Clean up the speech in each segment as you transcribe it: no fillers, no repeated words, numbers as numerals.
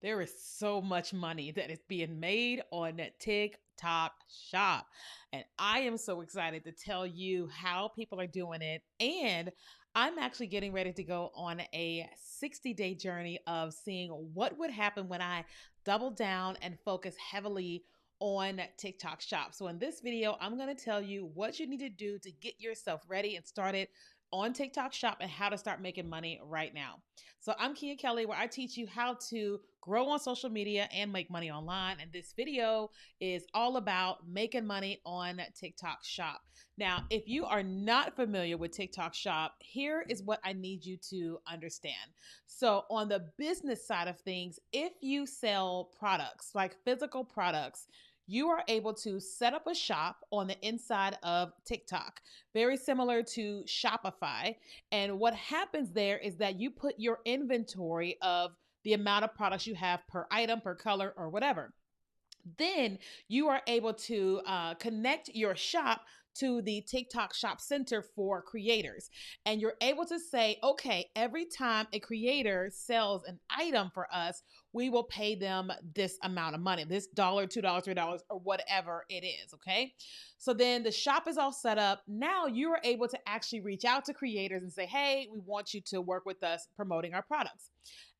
there is so much money that is being made on TikTok Shop. And I am so excited to tell you how people are doing it. And I'm actually getting ready to go on a 60-day journey of seeing what would happen when I double down and focus heavily on TikTok Shop. So in this video, I'm going to tell you what you need to do to get yourself ready and started on TikTok Shop and how to start making money right now. So I'm Keenya Kelly, where I teach you how to grow on social media and make money online. And this video is all about making money on TikTok Shop. Now, if you are not familiar with TikTok Shop, here is what I need you to understand. So on the business side of things, if you sell products like physical products, you are able to set up a shop on the inside of TikTok, very similar to Shopify. And what happens there is that you put your inventory of the amount of products you have per item, per color, or whatever. Then you are able to connect your shop to the TikTok Shop Center for creators. And you're able to say, okay, every time a creator sells an item for us, we will pay them this amount of money, this $1, $2, $3, or whatever it is. Okay. So then the shop is all set up. Now you are able to actually reach out to creators and say, hey, we want you to work with us promoting our products.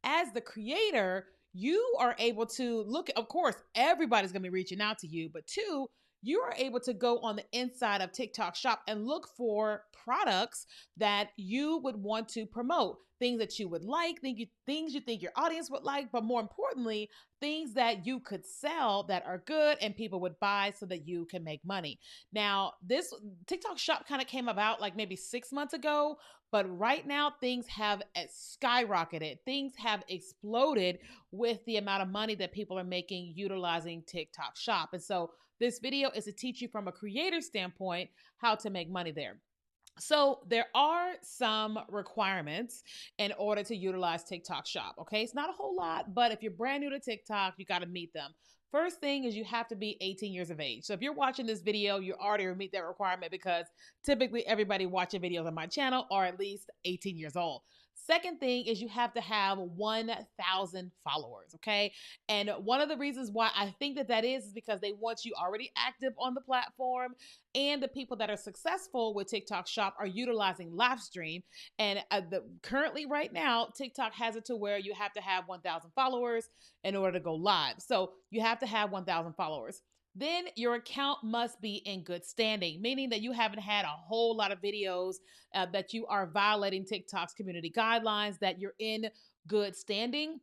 As the creator, you are able to look, of course, everybody's going to be reaching out to you, but two, you are able to go on the inside of TikTok Shop and look for products that you would want to promote, things that you would like, things you think your audience would like, but more importantly, things that you could sell that are good and people would buy so that you can make money. Now, this TikTok Shop kind of came about like maybe 6 months ago, but right now things have skyrocketed. Things have exploded with the amount of money that people are making utilizing TikTok Shop. And so this video is to teach you from a creator standpoint how to make money there. So there are some requirements in order to utilize TikTok Shop. Okay, it's not a whole lot, but if you're brand new to TikTok, you got to meet them. First thing is you have to be 18 years of age. So if you're watching this video, you already meet that requirement because typically everybody watching videos on my channel are at least 18 years old. Second thing is you have to have 1,000 followers, okay? And one of the reasons why I think that is because they want you already active on the platform, and the people that are successful with TikTok Shop are utilizing live stream. And currently right now, TikTok has it to where you have to have 1,000 followers in order to go live. So you have to have 1,000 followers. Then your account must be in good standing, meaning that you haven't had a whole lot of videos that you are violating TikTok's community guidelines, that you're in good standing.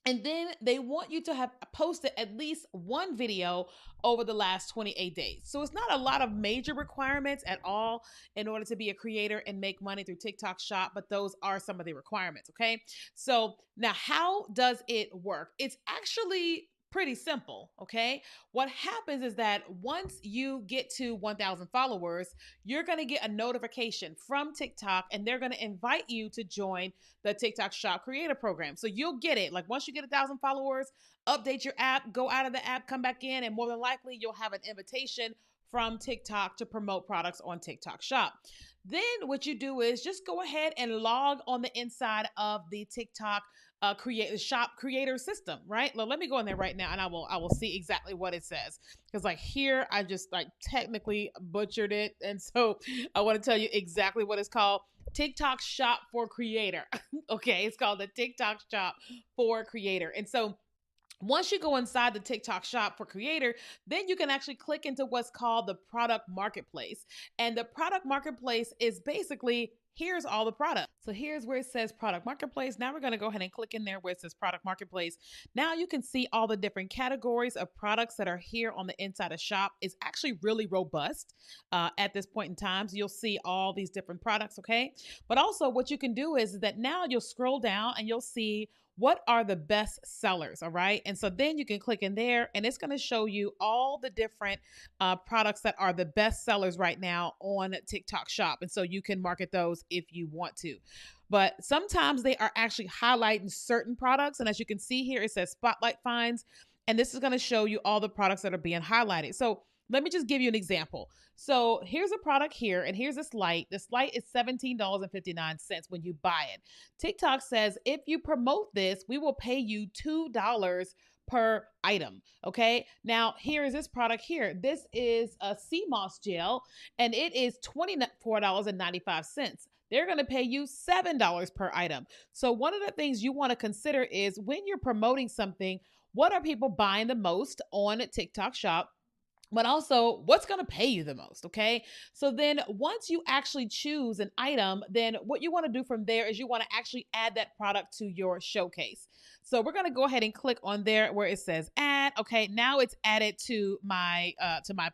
And then they want you to have posted at least one video over the last 28 days. So it's not a lot of major requirements at all in order to be a creator and make money through TikTok Shop, but those are some of the requirements, okay? So now how does it work? It's actually pretty simple, okay? What happens is that once you get to 1,000 followers, you're going to get a notification from TikTok and they're going to invite you to join the TikTok Shop Creator Program. So you'll get it. Like once you get 1,000 followers, update your app, go out of the app, come back in, and more than likely you'll have an invitation from TikTok to promote products on TikTok Shop. Then what you do is just go ahead and log on the inside of the TikTok shop creator system, right? Well, let me go in there right now and I will see exactly what it says. Because like here, I just like technically butchered it. And so I want to tell you exactly what it's called. TikTok Shop for Creator. Okay, it's called the TikTok Shop for Creator. And so once you go inside the TikTok Shop for Creator, then you can actually click into what's called the product marketplace. And the product marketplace is basically, here's all the products. So here's where it says product marketplace. Now we're going to go ahead and click in there where it says product marketplace. Now you can see all the different categories of products that are here on the inside of shop. It's actually really robust at this point in time. So you'll see all these different products, okay? But also what you can do is that now you'll scroll down and you'll see what are the best sellers, all right? And so then you can click in there and it's going to show you all the different products that are the best sellers right now on TikTok Shop. And so you can market those if you want to. But sometimes they are actually highlighting certain products. And as you can see here, it says Spotlight Finds. And this is going to show you all the products that are being highlighted. So Let me just give you an example. So here's a product here, and here's this light. This light is $17.59 when you buy it. TikTok says if you promote this, we will pay you $2 per item. Okay. Now, here is this product here. This is a sea moss gel, and it is $24.95. They're going to pay you $7 per item. So, one of the things you want to consider is when you're promoting something, what are people buying the most on TikTok Shop? But also what's going to pay you the most. Okay. So then once you actually choose an item, then what you want to do from there is you want to actually add that product to your showcase. So we're going to go ahead and click on there where it says add. Okay. Now it's added to my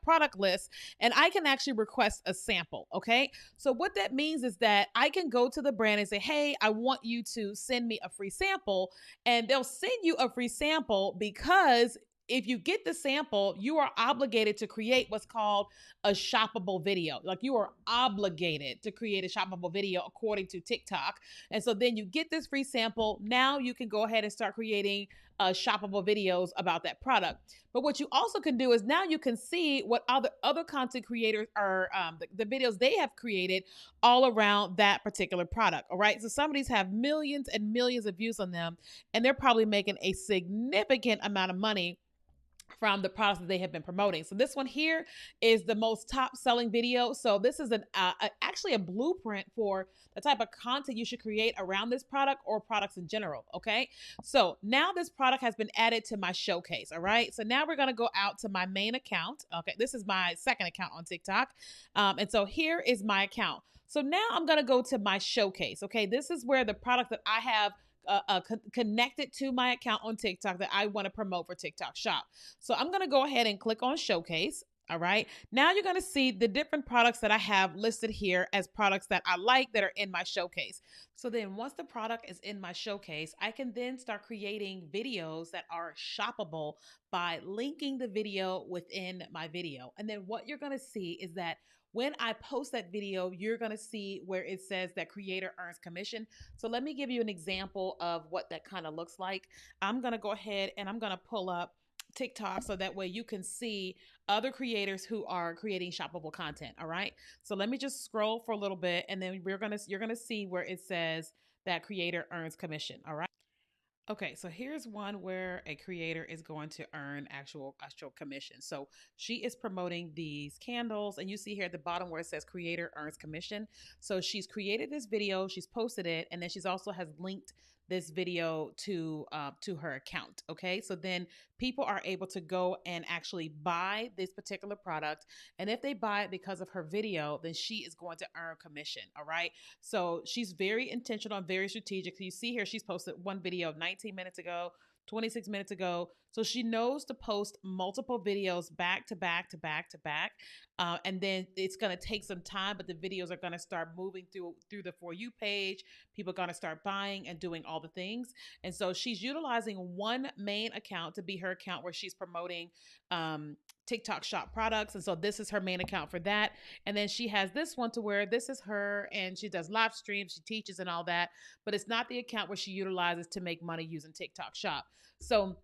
product list, and I can actually request a sample. Okay. So what that means is that I can go to the brand and say, hey, I want you to send me a free sample, and they'll send you a free sample because if you get the sample, you are obligated to create what's called a shoppable video. Like, you are obligated to create a shoppable video according to TikTok. And so then you get this free sample. Now you can go ahead and start creating shoppable videos about that product. But what you also can do is now you can see what other content creators are, the videos they have created all around that particular product. All right. So some of these have millions and millions of views on them, and they're probably making a significant amount of money from the products that they have been promoting. So this one here is the most top selling video. So this is actually a blueprint for the type of content you should create around this product or products in general. Okay. So now this product has been added to my showcase. All right. So now we're going to go out to my main account. Okay. This is my second account on TikTok. And so here is my account. So now I'm going to go to my showcase. Okay. This is where the product that I have connected to my account on TikTok that I want to promote for TikTok Shop. So I'm going to go ahead and click on Showcase. All right. Now you're going to see the different products that I have listed here as products that I like that are in my showcase. So then once the product is in my showcase, I can then start creating videos that are shoppable by linking the video within my video. And then what you're going to see is that when I post that video, you're going to see where it says that creator earns commission. So let me give you an example of what that kind of looks like. I'm going to go ahead and I'm going to pull up TikTok so that way you can see other creators who are creating shoppable content. All right. So let me just scroll for a little bit, and then you're going to see where it says that creator earns commission. All right. Okay, so here's one where a creator is going to earn actual commission. So she is promoting these candles, and you see here at the bottom where it says creator earns commission. So she's created this video, she's posted it, and then she's also has linked this video to her account. Okay, so then people are able to go and actually buy this particular product, and if they buy it because of her video, then she is going to earn commission. All right, so she's very intentional and very strategic. So you see here, she's posted one video 19 minutes ago, 26 minutes ago. So she knows to post multiple videos back to back to back to back. And then it's going to take some time, but the videos are going to start moving through the For You page. People are going to start buying and doing all the things. And so she's utilizing one main account to be her account where she's promoting TikTok Shop products. And so this is her main account for that. And then she has this one to where this is her, and she does live streams, she teaches and all that, but it's not the account where she utilizes to make money using TikTok Shop. So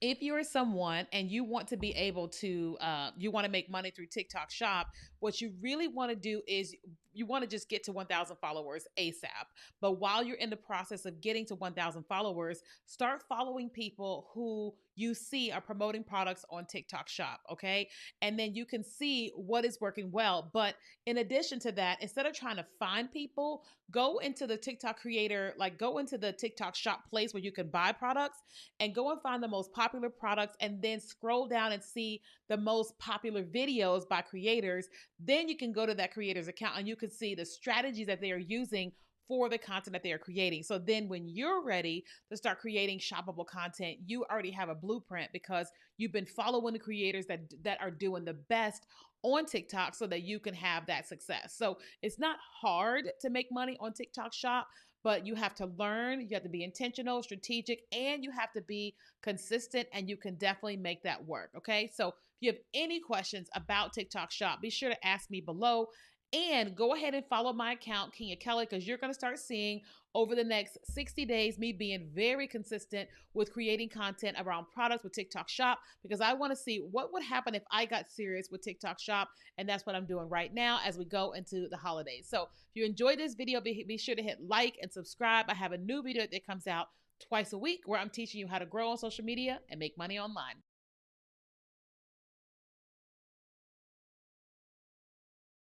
if you're someone and you want to be able to, you want to make money through TikTok Shop, what you really want to do is you want to just get to 1,000 followers ASAP. But while you're in the process of getting to 1,000 followers, start following people who you see are promoting products on TikTok Shop. Okay. And then you can see what is working well. But in addition to that, instead of trying to find people, go into the TikTok creator, like go into the TikTok Shop place where you can buy products, and go and find the most popular products, and then scroll down and see the most popular videos by creators. Then you can go to that creator's account and you can see the strategies that they are using for the content that they are creating. So then when you're ready to start creating shoppable content, you already have a blueprint because you've been following the creators that are doing the best on TikTok so that you can have that success. So it's not hard to make money on TikTok Shop, but you have to learn, you have to be intentional, strategic, and you have to be consistent, and you can definitely make that work. Okay. So if you have any questions about TikTok Shop, be sure to ask me below. And go ahead and follow my account, Keenya Kelly, because you're going to start seeing over the next 60 days me being very consistent with creating content around products with TikTok Shop, because I want to see what would happen if I got serious with TikTok Shop. And that's what I'm doing right now as we go into the holidays. So if you enjoyed this video, be sure to hit like and subscribe. I have a new video that comes out twice a week where I'm teaching you how to grow on social media and make money online.